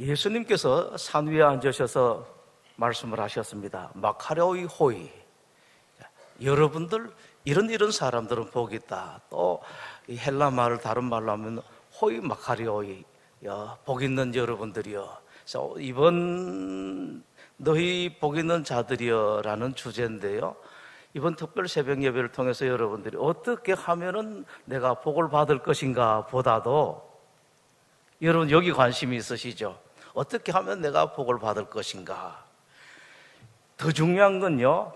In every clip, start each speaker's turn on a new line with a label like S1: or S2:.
S1: 예수님께서 산 위에 앉으셔서 말씀을 하셨습니다. 마카레오의 호의. 여러분들 이런 사람들은 복이 있다. 또 이 헬라 말을 다른 말로 하면 호의 마카레오의, 복 있는 여러분들이여. 그래서 이번 너희 복 있는 자들이여라는 주제인데요. 이번 특별 새벽 예배를 통해서 여러분들이 어떻게 하면은 내가 복을 받을 것인가 보다도 여러분 여기 관심이 있으시죠? 어떻게 하면 내가 복을 받을 것인가? 더 중요한 건요,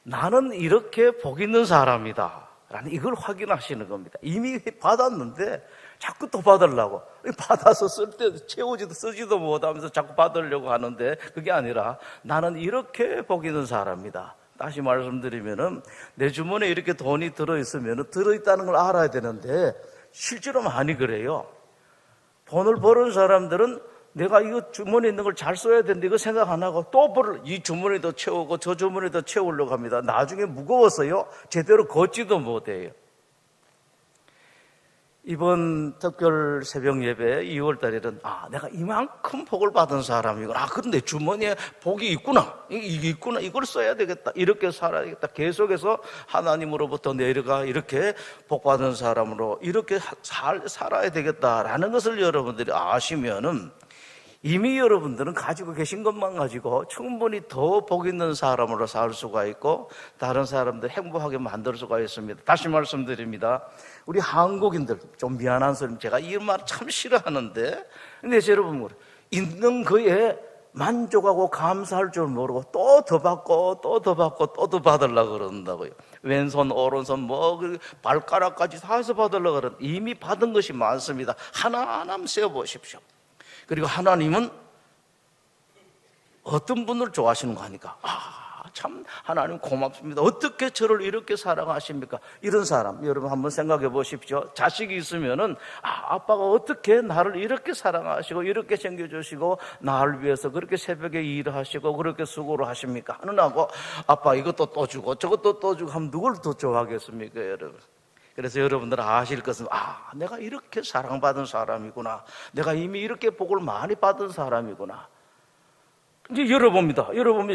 S1: 나는 이렇게 복 있는 사람이다 라는 이걸 확인하시는 겁니다. 이미 받았는데 자꾸 또 받으려고, 받아서 쓸 때 채우지도 쓰지도 못하면서 자꾸 받으려고 하는데, 그게 아니라 나는 이렇게 복 있는 사람이다. 다시 말씀드리면은 내 주머니에 이렇게 돈이 들어있으면 들어있다는 걸 알아야 되는데 실제로 많이 그래요. 돈을 버는 사람들은 내가 이거 주머니에 있는 걸 잘 써야 되는데 이거 생각 안 하고 또 이 주머니도 채우고 저 주머니도 채우려고 합니다. 나중에 무거워서요 제대로 걷지도 못해요. 이번 특별 새벽 예배 2월 달에는 내가 이만큼 복을 받은 사람이구나. 그런데 주머니에 복이 있구나. 이게 있구나. 이걸 써야 되겠다. 이렇게 살아야겠다. 계속해서 하나님으로부터 내려가 이렇게 복 받은 사람으로 이렇게 살아야 되겠다라는 것을 여러분들이 아시면은 이미 여러분들은 가지고 계신 것만 가지고 충분히 더 복 있는 사람으로 살 수가 있고 다른 사람들 행복하게 만들 수가 있습니다. 다시 말씀드립니다. 우리 한국인들 좀 미안한 소리, 제가 이 말 참 싫어하는데, 근데 여러분 있는 거에 만족하고 감사할 줄 모르고 또 더 받고 또 더 받고 또 더 받으려고 그런다고요. 왼손 오른손 발가락까지 다 해서 받으려고 그러는, 이미 받은 것이 많습니다. 하나하나 세어보십시오. 그리고 하나님은 어떤 분을 좋아하시는 거 하니까 참 하나님 고맙습니다. 어떻게 저를 이렇게 사랑하십니까? 이런 사람 여러분 한번 생각해 보십시오. 자식이 있으면은 아빠가 어떻게 나를 이렇게 사랑하시고 이렇게 챙겨주시고 나를 위해서 그렇게 새벽에 일을 하시고 그렇게 수고를 하십니까? 하느라고 아빠 이것도 또 주고 저것도 또 주고 하면 누굴 더 좋아하겠습니까, 여러분? 그래서 여러분들은 아실 것은 내가 이렇게 사랑받은 사람이구나. 내가 이미 이렇게 복을 많이 받은 사람이구나. 이제 열어봅니다.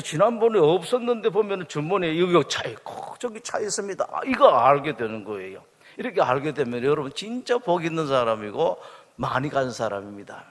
S1: 지난번에 없었는데 보면 주머니에 여기 차 있고 저기 차 있습니다. 이거 알게 되는 거예요. 이렇게 알게 되면 여러분 진짜 복 있는 사람이고 많이 간 사람입니다.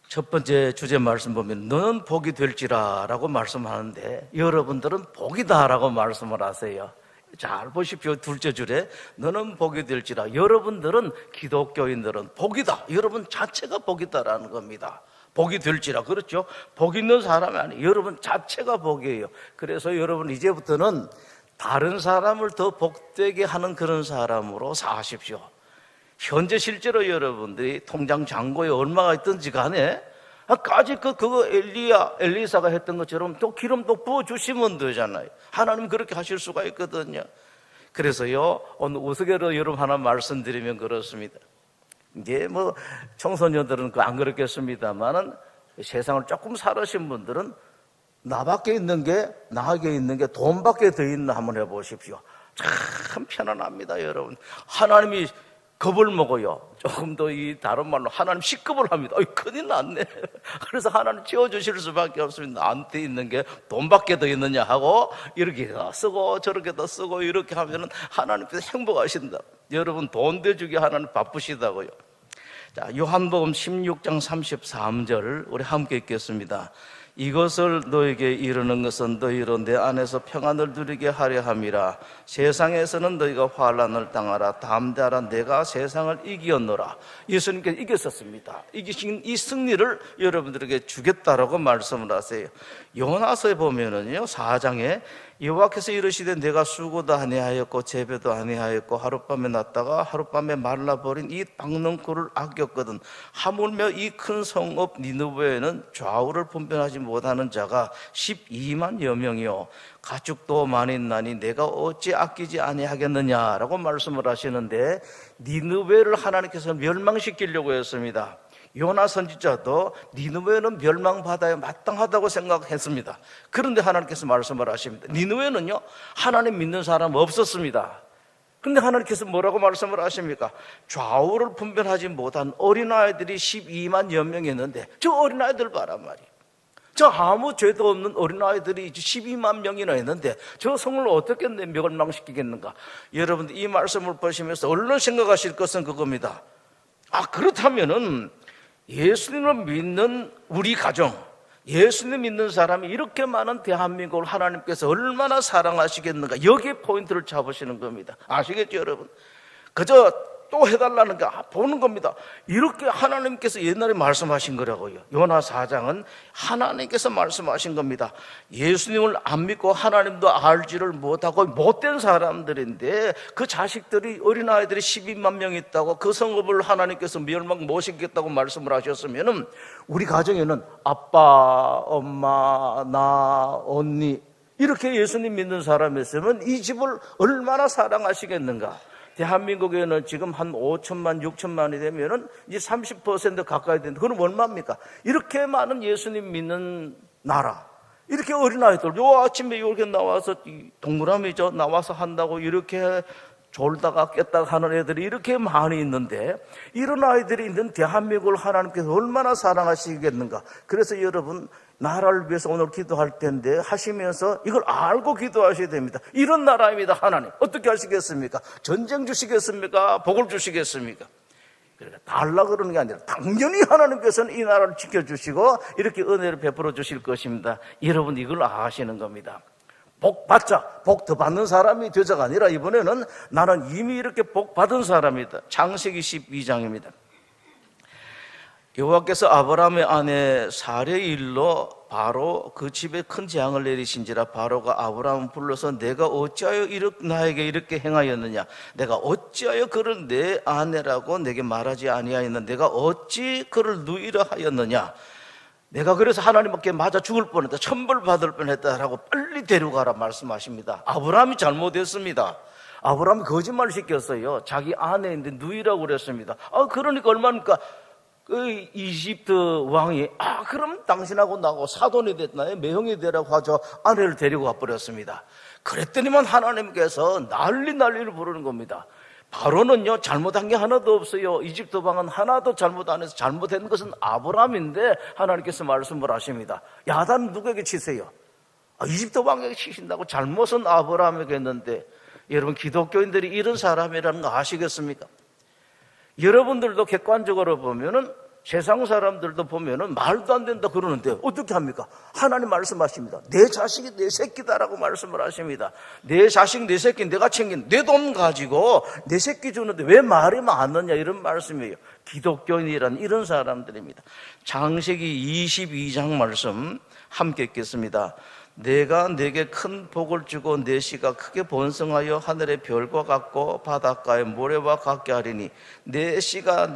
S1: 첫 번째 주제 말씀 보면 너는 복이 될지라 라고 말씀하는데 여러분들은 복이다 라고 말씀을 하세요. 잘 보십시오. 둘째 줄에 너는 복이 될지라. 여러분들은 기독교인들은 복이다. 여러분 자체가 복이다라는 겁니다. 복이 될지라. 그렇죠? 복 있는 사람이 아니에요. 여러분 자체가 복이에요. 그래서 여러분 이제부터는 다른 사람을 더 복되게 하는 그런 사람으로 사십시오. 현재 실제로 여러분들이 통장 잔고에 얼마가 있든지 간에 까짓 그거 엘리사가 했던 것처럼 또 기름도 부어주시면 되잖아요. 하나님 그렇게 하실 수가 있거든요. 그래서요 오늘 우스개로 여러분 하나 말씀드리면 그렇습니다. 이제 청소년들은 안 그렇겠습니다만은 세상을 조금 살으신 분들은 나밖에 있는 게 돈밖에 더 있나 한번 해보십시오. 참 편안합니다, 여러분. 하나님이 겁을 먹어요. 조금 더 다른 말로 하나님 시급을 합니다. 큰일 났네. 그래서 하나님 채워주실 수밖에 없습니다. 나한테 있는 게 돈밖에 더 있느냐 하고 이렇게 더 쓰고 저렇게 더 쓰고 이렇게 하면은 하나님께서 행복하신다. 여러분 돈 대주기 하나님 바쁘시다고요. 자, 요한복음 16장 33절 우리 함께 읽겠습니다. 이것을 너에게 이르는 것은 너희로 내 안에서 평안을 누리게 하려 함이라. 세상에서는 너희가 환난을 당하라. 담대하라. 내가 세상을 이기었노라. 예수님께서 이겼었습니다. 이기신 이 승리를 여러분들에게 주겠다라고 말씀을 하세요. 요나서에 보면은요 4장에 여호와께서 이르시되 내가 수고도 아니하였고 재배도 아니하였고 하룻밤에 났다가 하룻밤에 말라버린 이 박능쿨을 아꼈거든. 하물며 이 큰 성읍 니느웨에는 좌우를 분별하지 못하는 자가 12만여 명이요 가축도 많이 나니 내가 어찌 아끼지 아니하겠느냐라고 말씀을 하시는데 니느웨를 하나님께서 멸망시키려고 했습니다. 요나 선지자도 니느웨는 멸망받아야 마땅하다고 생각했습니다. 그런데 하나님께서 말씀을 하십니다. 니느웨는요 하나님 믿는 사람 없었습니다. 근데 하나님께서 뭐라고 말씀을 하십니까? 좌우를 분별하지 못한 어린아이들이 12만여 명이 있는데 저 어린아이들 봐란 말이에요. 저 아무 죄도 없는 어린아이들이 12만 명이나 있는데 저 성을 어떻게 멸망시키겠는가? 여러분 이 말씀을 보시면서 얼른 생각하실 것은 그겁니다. 그렇다면은 예수님을 믿는 우리 가정, 예수님 믿는 사람이 이렇게 많은 대한민국을 하나님께서 얼마나 사랑하시겠는가? 여기에 포인트를 잡으시는 겁니다. 아시겠죠 여러분? 그저 또 해달라는 게 보는 겁니다. 이렇게 하나님께서 옛날에 말씀하신 거라고요. 요나 4장은 하나님께서 말씀하신 겁니다. 예수님을 안 믿고 하나님도 알지를 못하고 못된 사람들인데 그 자식들이 어린아이들이 12만 명 있다고 그 성읍을 하나님께서 멸망 못 시키겠다고 말씀을 하셨으면 우리 가정에는 아빠, 엄마, 나, 언니 이렇게 예수님 믿는 사람이 있으면 이 집을 얼마나 사랑하시겠는가? 대한민국에는 지금 한 5천만, 6천만이 되면은 이제 30% 가까이 되는데, 그건 얼마입니까? 이렇게 많은 예수님 믿는 나라. 이렇게 어린아이들, 요 아침에 이렇게 나와서, 동그라미죠. 나와서 한다고 이렇게 졸다가 깼다가 하는 애들이 이렇게 많이 있는데, 이런 아이들이 있는 대한민국을 하나님께서 얼마나 사랑하시겠는가. 그래서 여러분, 나라를 위해서 오늘 기도할 텐데 하시면서 이걸 알고 기도하셔야 됩니다. 이런 나라입니다. 하나님 어떻게 하시겠습니까? 전쟁 주시겠습니까? 복을 주시겠습니까? 그러니까 달라 그러는 게 아니라 당연히 하나님께서는 이 나라를 지켜주시고 이렇게 은혜를 베풀어 주실 것입니다. 여러분 이걸 아시는 겁니다. 복 받자, 복 더 받는 사람이 되자가 아니라 이번에는 나는 이미 이렇게 복 받은 사람이다. 창세기 12장입니다. 여호와께서 아브라함의 아내 사레의 일로 바로 그 집에 큰 재앙을 내리신지라 바로가 아브라함을 불러서 내가 어찌하여 나에게 이렇게 행하였느냐? 내가 어찌하여 그를 내 아내라고 내게 말하지 아니하였느냐? 내가 어찌 그를 누이라 하였느냐? 내가 그래서 하나님께 맞아 죽을 뻔했다, 천벌 받을 뻔했다라고 빨리 데려가라 말씀하십니다. 아브라함이 잘못했습니다. 아브라함이 거짓말 시켰어요. 자기 아내인데 누이라고 그랬습니다. 그러니까 얼마입니까? 그 이집트 왕이 그럼 당신하고 나하고 사돈이 됐나요? 매형이 되라고 하죠. 아내를 데리고 와버렸습니다. 그랬더니만 하나님께서 난리를 부르는 겁니다. 바로는요 잘못한 게 하나도 없어요. 이집트 왕은 하나도 잘못 안 해서 잘못한 것은 아브라함인데 하나님께서 말씀을 하십니다. 야단 누구에게 치세요? 이집트 왕에게 치신다고? 잘못은 아브라함에게 했는데 여러분 기독교인들이 이런 사람이라는 거 아시겠습니까? 여러분들도 객관적으로 보면은 세상 사람들도 보면은 말도 안 된다 그러는데 어떻게 합니까? 하나님 말씀하십니다. 내 자식이 내 새끼다라고 말씀을 하십니다. 내 자식 내 새끼 내가 챙긴 내 돈 가지고 내 새끼 주는데 왜 말이 많느냐 이런 말씀이에요. 기독교인이란 이런 사람들입니다. 창세기 22장 말씀 함께 읽겠습니다. 내가 내게 큰 복을 주고 내 씨가 크게 번성하여 하늘의 별과 같고 바닷가의 모래와 같게 하리니 내 씨가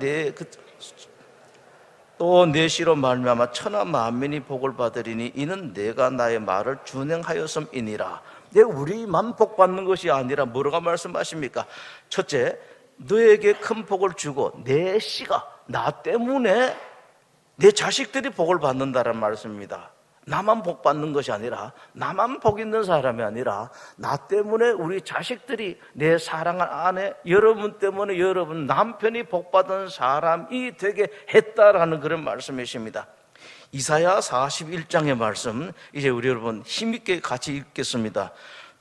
S1: 또 내 씨로 말미암아 천하 만민이 복을 받으리니 이는 내가 나의 말을 준행하였음이니라. 우리만 복 받는 것이 아니라 뭐라고 말씀하십니까? 첫째, 너에게 큰 복을 주고 내 씨가 나 때문에 내 자식들이 복을 받는다는 말씀입니다. 나만 복 받는 것이 아니라, 나만 복 있는 사람이 아니라 나 때문에 우리 자식들이, 내 사랑한 아내, 여러분 때문에 여러분 남편이 복 받은 사람이 되게 했다라는 그런 말씀이십니다. 이사야 41장의 말씀 이제 우리 여러분 힘있게 같이 읽겠습니다.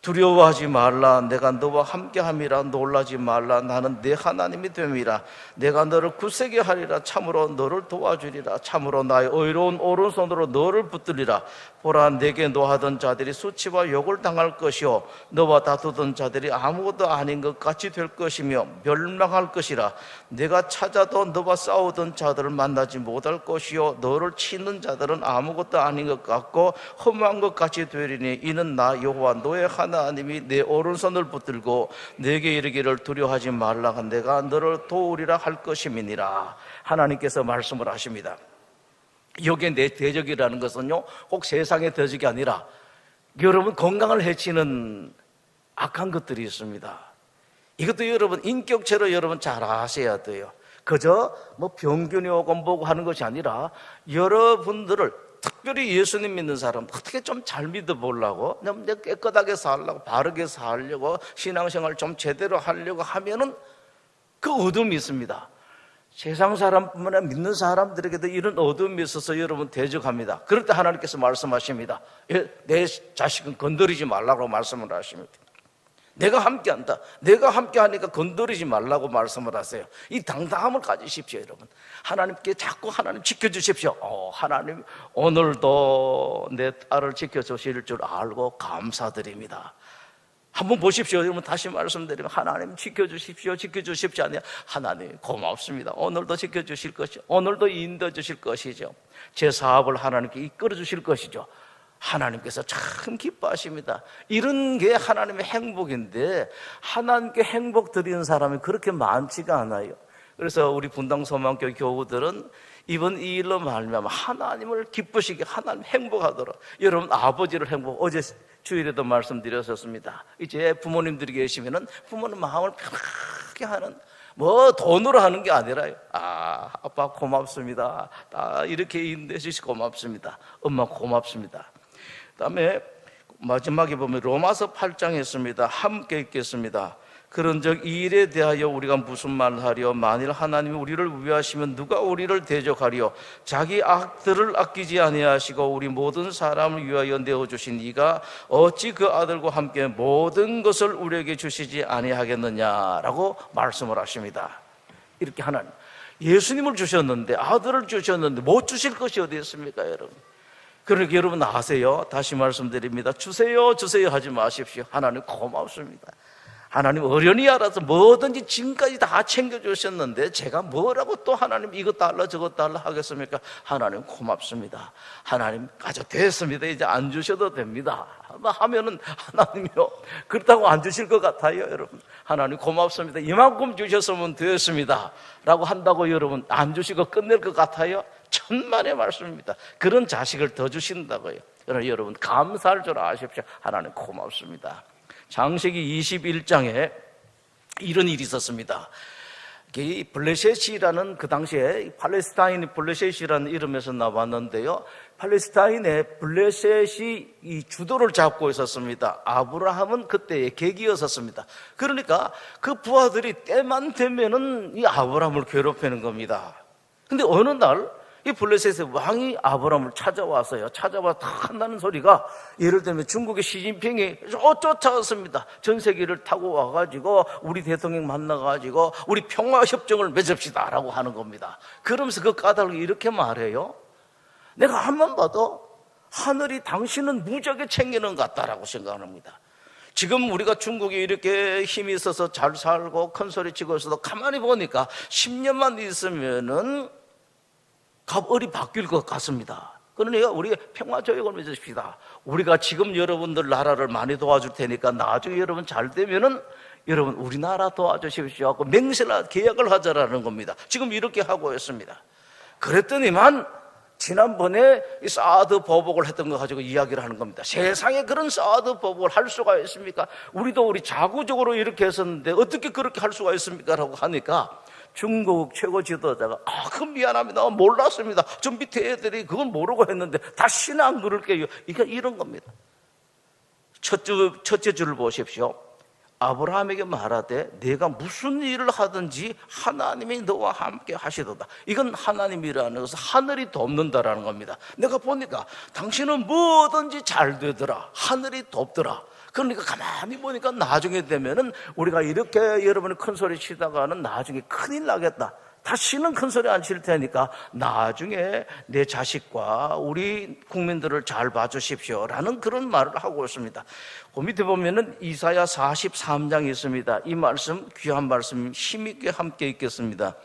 S1: 두려워하지 말라. 내가 너와 함께함이라. 놀라지 말라. 나는 내 하나님이 됨이라. 내가 너를 굳세게 하리라. 참으로 너를 도와주리라. 참으로 나의 의로운 오른손으로 너를 붙들리라. 보라, 내게 노하던 자들이 수치와 욕을 당할 것이요 너와 다투던 자들이 아무것도 아닌 것 같이 될 것이며 멸망할 것이라. 내가 찾아도 너와 싸우던 자들을 만나지 못할 것이요 너를 치는 자들은 아무것도 아닌 것 같고 험한 것 같이 되리니 이는 나 여호와 너의 하나님이 내 오른손을 붙들고 내게 이르기를 두려워하지 말라. 내가 너를 도우리라 할 것임이니라. 하나님께서 말씀을 하십니다. 여기에 내 대적이라는 것은요 꼭 세상의 대적이 아니라 여러분 건강을 해치는 악한 것들이 있습니다. 이것도 여러분 인격체로 여러분 잘 아셔야 돼요. 그저 병균이 오고 뭐고 하는 것이 아니라 여러분들을 특별히 예수님 믿는 사람 어떻게 좀 잘 믿어보려고, 내가 깨끗하게 살려고, 바르게 살려고, 신앙생활 좀 제대로 하려고 하면은 그 어둠이 있습니다. 세상 사람뿐만 아니라 믿는 사람들에게도 이런 어둠이 있어서 여러분 대적합니다. 그럴 때 하나님께서 말씀하십니다. 내 자식은 건드리지 말라고 말씀을 하십니다. 내가 함께한다. 내가 함께하니까 건드리지 말라고 말씀을 하세요. 이 당당함을 가지십시오, 여러분. 하나님께 자꾸 하나님 지켜주십시오. 하나님 오늘도 내 딸을 지켜주실 줄 알고 감사드립니다. 한번 보십시오. 여러분, 다시 말씀드리면 하나님 지켜주십시오. 지켜주십시오. 아니야, 하나님 고맙습니다. 오늘도 지켜주실 것이죠. 오늘도 인도해 주실 것이죠. 제 사업을 하나님께 이끌어 주실 것이죠. 하나님께서 참 기뻐하십니다. 이런 게 하나님의 행복인데 하나님께 행복 드리는 사람이 그렇게 많지가 않아요. 그래서 우리 분당소망교회 교우들은 이번 이 일로 말미암아 하나님을 기쁘시게, 하나님 행복하도록, 여러분 아버지를 어제 주일에도 말씀드렸었습니다. 이제 부모님들이 계시면은 부모님 마음을 편하게 하는, 뭐 돈으로 하는 게 아니라요. 아빠 고맙습니다. 이렇게 인도해 주시고 고맙습니다. 엄마 고맙습니다. 그다음에 마지막에 보면 로마서 8장에 있습니다. 함께 읽겠습니다. 그런즉 이 일에 대하여 우리가 무슨 말을 하리요? 만일 하나님이 우리를 위하시면 누가 우리를 대적하리요? 자기 악들을 아끼지 아니하시고 우리 모든 사람을 위하여 내어주신 이가 어찌 그 아들과 함께 모든 것을 우리에게 주시지 아니하겠느냐라고 말씀을 하십니다. 이렇게 하나님, 예수님을 주셨는데, 아들을 주셨는데 못 주실 것이 어디 있습니까, 여러분? 그러니까 여러분 아세요? 다시 말씀드립니다. 주세요 하지 마십시오. 하나님 고맙습니다. 하나님 어련히 알아서 뭐든지 지금까지 다 챙겨주셨는데 제가 뭐라고 또 하나님 이것 달라 저것 달라 하겠습니까? 하나님 고맙습니다. 하나님 가져 됐습니다. 이제 안 주셔도 됩니다 하면은 하나님이요, 그렇다고 안 주실 것 같아요, 여러분. 하나님 고맙습니다. 이만큼 주셨으면 되었습니다 라고 한다고 여러분 안 주시고 끝낼 것 같아요? 천만의 말씀입니다. 그런 자식을 더 주신다고요. 그러나 여러분 감사할 줄 아십시오. 하나님 고맙습니다. 창세기 21장에 이런 일이 있었습니다. 이 블레셋이라는, 그 당시에 팔레스타인이 블레셋이라는 이름에서 나왔는데요, 팔레스타인에 블레셋이 이 주도를 잡고 있었습니다. 아브라함은 그때의 객이었었습니다. 그러니까 그 부하들이 때만 되면은 이 아브라함을 괴롭히는 겁니다. 근데 어느 날 이 블레셋의 왕이 아브라함을 찾아와서요, 찾아와 탁 한다는 소리가, 예를 들면 중국의 시진핑이 쫓아왔습니다. 전세기를 타고 와가지고 우리 대통령 만나가지고 우리 평화협정을 맺읍시다 라고 하는 겁니다. 그러면서 그 까닭을 이렇게 말해요. 내가 한번 봐도 하늘이 당신은 무지하게 챙기는 것 같다라고 생각합니다. 지금 우리가 중국이 이렇게 힘이 있어서 잘 살고 큰 소리 치고 있어도 가만히 보니까 10년만 있으면은 갑을이 바뀔 것 같습니다. 그러니까 우리가 평화조약을 맺읍시다. 우리가 지금 여러분들 나라를 많이 도와줄 테니까 나중에 여러분 잘 되면은 여러분 우리나라 도와주십시오 하고 맹세나 계약을 하자라는 겁니다. 지금 이렇게 하고 있습니다. 그랬더니만 지난번에 이 사드 보복을 했던 거 가지고 이야기를 하는 겁니다. 세상에 그런 사드 보복을 할 수가 있습니까? 우리도 자구적으로 이렇게 했었는데 어떻게 그렇게 할 수가 있습니까? 라고 하니까 중국 최고 지도자가 그건 미안합니다. 몰랐습니다. 저 밑에 애들이 그건 모르고 했는데 다시는 안 그럴게요. 그러니까 이런 겁니다. 첫째 줄을 보십시오. 아브라함에게 말하되 내가 무슨 일을 하든지 하나님이 너와 함께 하시도다. 이건 하나님이라는 것은 하늘이 돕는다라는 겁니다. 내가 보니까 당신은 뭐든지 잘 되더라. 하늘이 돕더라. 그러니까 가만히 보니까 나중에 되면은 우리가 이렇게 여러분이 큰 소리 치다가는 나중에 큰일 나겠다. 다시는 큰 소리 안 칠 테니까 나중에 내 자식과 우리 국민들을 잘 봐주십시오 라는 그런 말을 하고 있습니다. 그 밑에 보면은 이사야 43장이 있습니다. 이 말씀, 귀한 말씀 힘있게 함께 읽겠습니다.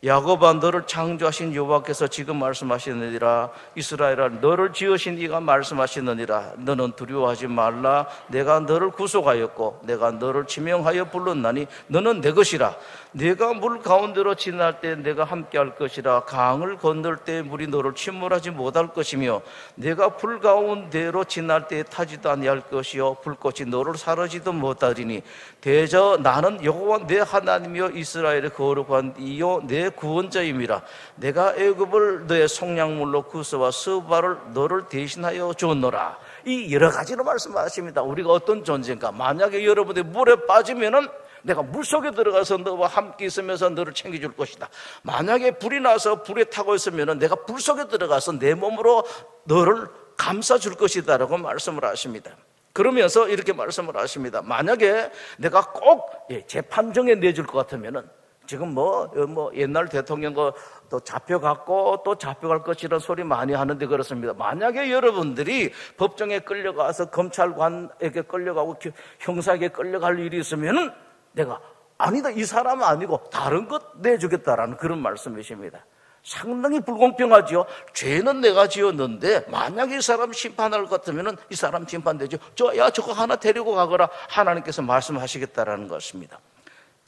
S1: 야곱아, 너를 창조하신 여호와께서 지금 말씀하시느니라. 이스라엘아, 너를 지으신 이가 말씀하시느니라. 너는 두려워하지 말라. 내가 너를 구속하였고 내가 너를 지명하여 불렀나니 너는 내 것이라. 내가 물 가운데로 지날 때 내가 함께할 것이라. 강을 건널 때 물이 너를 침몰하지 못할 것이며 내가 불 가운데로 지날 때 타지도 아니할 것이요 불꽃이 너를 사르지도 못하리니 대저 나는 여호와 내 하나님이요 이스라엘의 거룩한 이요 내 구원자임이라. 내가 애굽을 너의 속량물로 구서와 스바를 너를 대신하여 주었노라. 이 여러 가지로 말씀하십니다. 우리가 어떤 존재인가. 만약에 여러분들이 물에 빠지면은 내가 물속에 들어가서 너와 함께 있으면서 너를 챙겨줄 것이다. 만약에 불이 나서 불에 타고 있으면 내가 불 속에 들어가서 내 몸으로 너를 감싸줄 것이다 라고 말씀을 하십니다. 그러면서 이렇게 말씀을 하십니다. 만약에 내가 꼭 재판정에 내줄 것 같으면은 지금 뭐 옛날 대통령 또 잡혀갔고 또 잡혀갈 것이라는 소리 많이 하는데 그렇습니다. 만약에 여러분들이 법정에 끌려가서 검찰관에게 끌려가고 형사에게 끌려갈 일이 있으면은 내가 아니다, 이 사람은 아니고 다른 것 내주겠다라는 그런 말씀이십니다. 상당히 불공평하지요. 죄는 내가 지었는데 만약에 이 사람 심판할 것 같으면 이 사람 심판되죠. 저거 하나 데리고 가거라 하나님께서 말씀하시겠다라는 것입니다.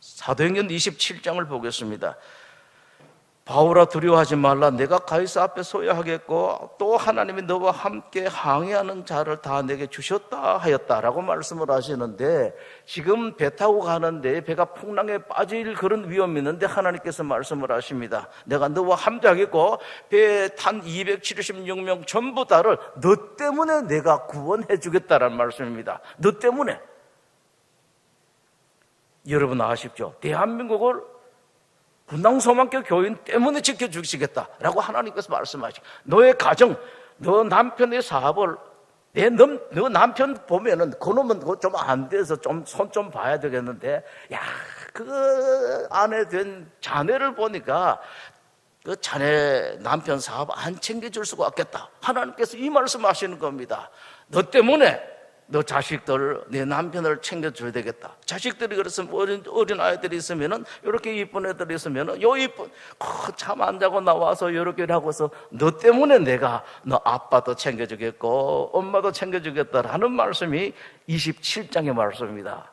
S1: 사도행전 27장을 보겠습니다. 바울아, 두려워하지 말라. 내가 가이사 앞에 서야 하겠고 또 하나님이 너와 함께 항해하는 자를 다 내게 주셨다 하였다라고 말씀을 하시는데, 지금 배 타고 가는데 배가 풍랑에 빠질 그런 위험이 있는데 하나님께서 말씀을 하십니다. 내가 너와 함께 하겠고 배에 탄 276명 전부 다를 너 때문에 내가 구원해 주겠다라는 말씀입니다. 너 때문에. 여러분 아십시오? 대한민국을 분당소망교 교인 때문에 지켜주시겠다라고 하나님께서 말씀하시고, 너의 가정, 너 남편의 사업을 너 남편 보면은 그놈은 좀 안 돼서 좀 손 좀 봐야 되겠는데, 그 아내 된 자네를 보니까 그 자네 남편 사업 안 챙겨줄 수가 없겠다. 하나님께서 이 말씀하시는 겁니다. 너 때문에 너 자식들, 내 남편을 챙겨줘야 되겠다. 자식들이 그래서 어린 아이들이 있으면은, 이렇게 이쁜 애들이 있으면은, 잠 안 자고 나와서 이렇게 하고서 너 때문에 내가 너 아빠도 챙겨주겠고 엄마도 챙겨주겠다라는 말씀이 27장의 말씀입니다.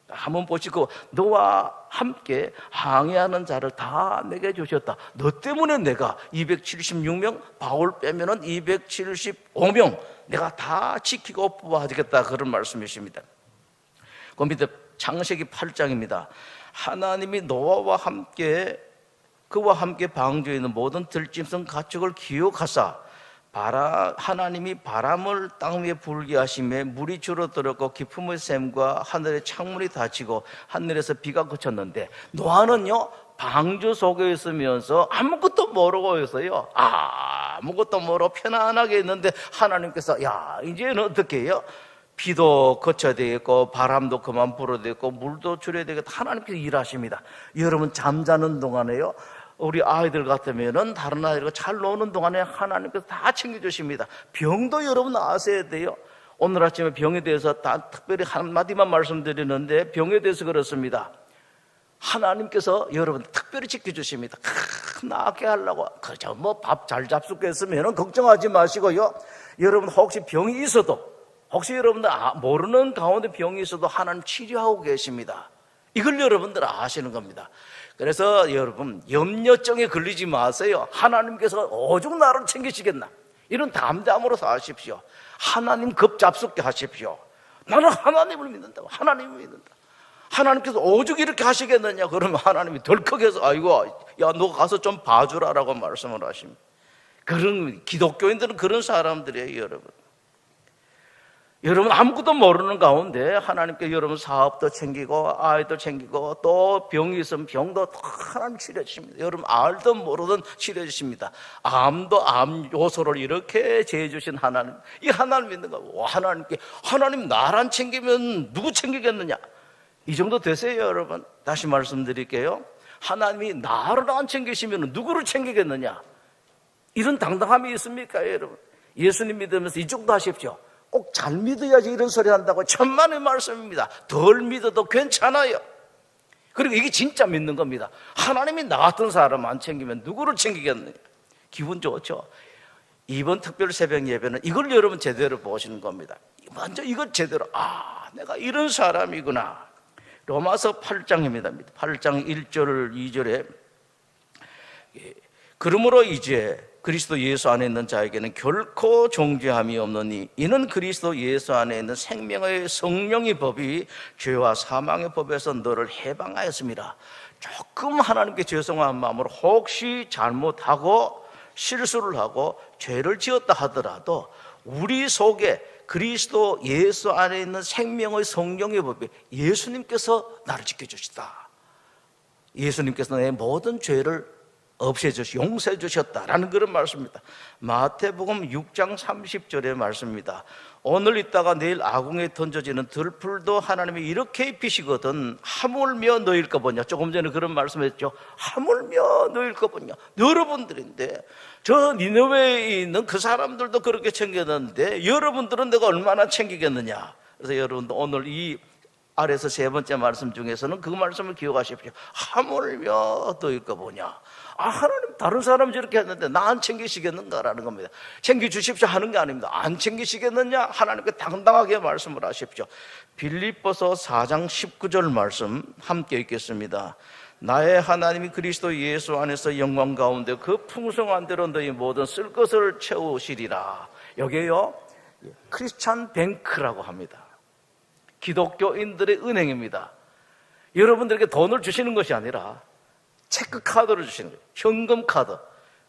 S1: 한번 보시고, 너와 함께 항해하는 자를 다 내게 주셨다. 너 때문에 내가 276명, 바울 빼면은 275명 내가 다 지키고 보호하겠다, 그런 말씀이십니다. 그 밑에 창세기 8장입니다. 하나님이 노아와 함께 그와 함께 방주에 있는 모든 들짐승 가축을 기억하사 하나님이 바람을 땅 위에 불게 하심에 물이 줄어들었고 깊음의 샘과 하늘의 창문이 닫히고 하늘에서 비가 그쳤는데, 노아는요 방주 속에 있으면서 아무것도 모르고 있어요. 아무것도 모르고 편안하게 있는데 하나님께서 이제는 어떻게 해요? 비도 그쳐야 되겠고 바람도 그만 불어야 되겠고 물도 줄여야 되겠다. 하나님께서 일하십니다. 여러분 잠자는 동안에요, 우리 아이들 같으면은 다른 아이들과 잘 노는 동안에 하나님께서 다 챙겨주십니다. 병도 여러분 아셔야 돼요. 오늘 아침에 병에 대해서 특별히 한마디만 말씀드리는데, 병에 대해서 그렇습니다. 하나님께서 여러분 특별히 지켜주십니다. 낫게 하려고 그저 밥 잘 잡수겠으면 걱정하지 마시고요. 여러분 혹시 병이 있어도, 혹시 여러분들 모르는 가운데 병이 있어도 하나님 치료하고 계십니다. 이걸 여러분들 아시는 겁니다. 그래서 여러분 염려증에 걸리지 마세요. 하나님께서 오죽 나를 챙기시겠나, 이런 담담으로 사십시오. 하나님 급잡숫게 하십시오. 나는 하나님을 믿는다. 하나님을 믿는다. 하나님께서 오죽 이렇게 하시겠느냐, 그러면 하나님이 덜컥해서 너 가서 좀 봐주라라고 말씀을 하십니다. 그런 기독교인들은 그런 사람들이에요. 여러분 아무것도 모르는 가운데 하나님께 여러분 사업도 챙기고 아이도 챙기고 또 병이 있으면 병도 하나님 치료해 주십니다. 여러분 알든 모르든 치료해 주십니다. 암도 암 요소를 이렇게 재해주신 하나님, 이 하나님 믿는 거, 하나님 나란 챙기면 누구 챙기겠느냐, 이 정도 되세요. 여러분 다시 말씀드릴게요. 하나님이 나를 안 챙기시면 누구를 챙기겠느냐, 이런 당당함이 있습니까? 여러분 예수님 믿으면서 이 정도 하십시오. 꼭 잘 믿어야지 이런 소리 한다고 천만의 말씀입니다. 덜 믿어도 괜찮아요. 그리고 이게 진짜 믿는 겁니다. 하나님이 나 같은 사람 안 챙기면 누구를 챙기겠느냐. 기분 좋죠. 이번 특별 새벽 예배는 이걸 여러분 제대로 보시는 겁니다. 먼저 이걸 제대로, 내가 이런 사람이구나. 로마서 8장입니다. 8장 1절 2절에 그러므로 이제 그리스도 예수 안에 있는 자에게는 결코 정죄함이 없느니 이는 그리스도 예수 안에 있는 생명의 성령의 법이 죄와 사망의 법에서 너를 해방하였습니다. 조금 하나님께 죄송한 마음으로 혹시 잘못하고 실수를 하고 죄를 지었다 하더라도 우리 속에 그리스도 예수 안에 있는 생명의 성령의 법이 예수님께서 나를 지켜주시다. 예수님께서 내 모든 죄를 용서해 주셨다라는 그런 말씀입니다. 마태복음 6장 30절의 말씀입니다. 오늘 있다가 내일 아궁에 던져지는 들풀도 하나님이 이렇게 입히시거든 하물며 너일까 보냐. 조금 전에 그런 말씀했죠. 하물며 너일까 보냐. 여러분들인데 저 니느웨에 있는 그 사람들도 그렇게 챙겼는데 여러분들은 내가 얼마나 챙기겠느냐. 그래서 여러분들 오늘 이 아래서 세 번째 말씀 중에서는 그 말씀을 기억하십시오. 하물며 너일까 보냐. 하나님 다른 사람 저렇게 했는데 나 안 챙기시겠는가라는 겁니다. 챙겨주십시오 하는 게 아닙니다. 안 챙기시겠느냐 하나님께 당당하게 말씀을 하십시오. 빌립보서 4장 19절 말씀 함께 읽겠습니다. 나의 하나님이 그리스도 예수 안에서 영광 가운데 그 풍성한 대로 너희 모든 쓸 것을 채우시리라. 여기에요 크리스찬 뱅크라고 합니다. 기독교인들의 은행입니다. 여러분들에게 돈을 주시는 것이 아니라 체크카드를 주시는 거예요. 현금 카드.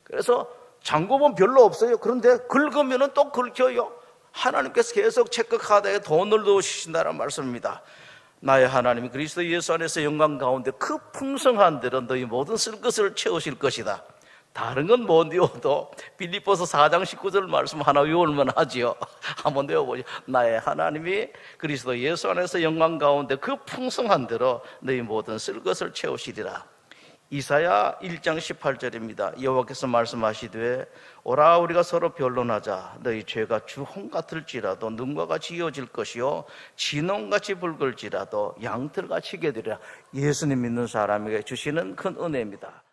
S1: 그래서 잔고는 별로 없어요. 그런데 긁으면 또 긁혀요. 하나님께서 계속 체크카드에 돈을 넣으신다는 말씀입니다. 나의 하나님이 그리스도 예수 안에서 영광 가운데 그 풍성한 대로 너희 모든 쓸 것을 채우실 것이다. 다른 건 못 외워도 빌립보서 4장 19절 말씀 하나 외울만 하지요. 한번 외워보죠. 나의 하나님이 그리스도 예수 안에서 영광 가운데 그 풍성한 대로 너희 모든 쓸 것을 채우시리라. 이사야 1장 18절입니다. 여호와께서 말씀하시되 오라 우리가 서로 변론하자. 너희 죄가 주홍 같을지라도 눈과 같이 이어질 것이요 진홍같이 붉을지라도 양털같이 개되리라. 예수님 믿는 사람에게 주시는 큰 은혜입니다.